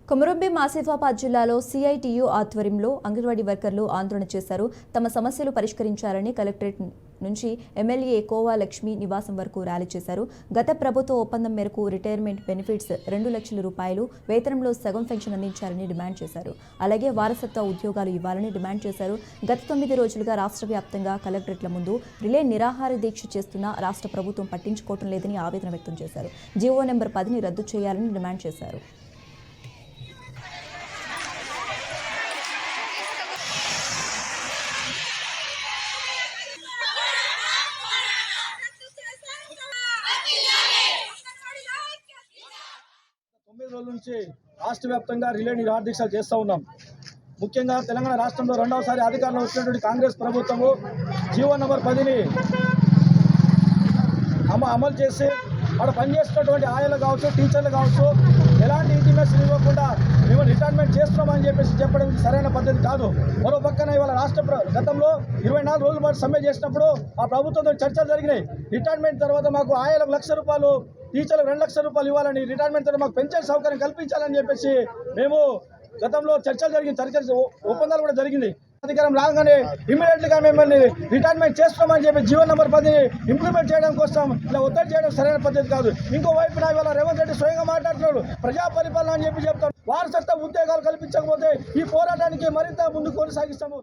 కొమరంభీం ఆసిఫాబాద్ జిల్లాలో సిఐటియు ఆధ్వర్యంలో అంగన్వాడీ వర్కర్లు ఆందోళన చేశారు. తమ సమస్యలు పరిష్కరించాలని కలెక్టరేట్ నుంచి ఎమ్మెల్యే కోవా లక్ష్మి నివాసం వరకు ర్యాలీ చేశారు. గత ప్రభుత్వ ఒప్పందం మేరకు రిటైర్మెంట్ బెనిఫిట్స్ 2 లక్షల రూపాయలు, వేతనంలో సగం పెన్షన్ అందించాలని డిమాండ్ చేశారు. అలాగే వారసత్వ ఉద్యోగాలు ఇవ్వాలని డిమాండ్ చేశారు. గత 9 రోజులుగా రాష్ట్ర వ్యాప్తంగా కలెక్టరేట్ల ముందు రిలే నిరాహార దీక్ష చేస్తున్న రాష్ట్ర ప్రభుత్వం పట్టించుకోవటం లేదని ఆవేదన వ్యక్తం చేశారు. జీవో నెంబర్ 10ని రద్దు చేయాలని డిమాండ్ చేశారు. రోజుల నుంచి రాష్ట్ర వ్యాప్తంగా రిలే నిరాహార దీక్షలు చేస్తూ ఉన్నాం. ముఖ్యంగా తెలంగాణ రాష్ట్రంలో రెండవసారి అధికారంలో వచ్చినటువంటి కాంగ్రెస్ ప్రభుత్వము జీవో నెంబర్ 10ని అమలు చేసి అక్కడ పనిచేస్తున్నటువంటి ఆయాలు కావచ్చు, టీచర్లు కావచ్చు, ఎలాంటి ఇంటిమేషన్ ఇవ్వకుండా మేము రిటైర్మెంట్ చేస్తున్నామని చెప్పడం సరైన పద్ధతి కాదు. మరో పక్కన ఇవాళ గతంలో 24 రోజుల పాటు సమ్మె చేసినప్పుడు ఆ ప్రభుత్వంతో చర్చలు జరిగినాయి. రిటైర్మెంట్ తర్వాత మాకు ఆయాలకు 1 లక్ష రూపాయలు, టీచర్లకు 2 లక్షల రూపాయలు ఇవ్వాలని, రిటైర్మెంట్ తర్వాత మాకు పెన్షన్ సౌకర్యం కల్పించాలని చెప్పేసి మేము గతంలో చర్చలు ఒప్పందాలు కూడా జరిగింది. అధికారం రాగానే ఇమీడియట్గా మిమ్మల్ని రిటైర్మెంట్ చేస్తున్నామని చెప్పి జీవో నెంబర్ 10ని ఇంప్లిమెంట్ చేయడం కోసం ఇలా ఒత్తిడి చేయడం సరైన పద్ధతి కాదు. ఇంకోవైపు ఇవాళ రేవంత్ రెడ్డి స్వయంగా మాట్లాడుతున్నాడు, ప్రజా పరిపాలన అని చెప్పి చెప్తాడు. వారసత్వ ఉద్యోగాలు కల్పించకపోతే ఈ పోరాటానికి మరింత ముందుకు కొనసాగిస్తాము.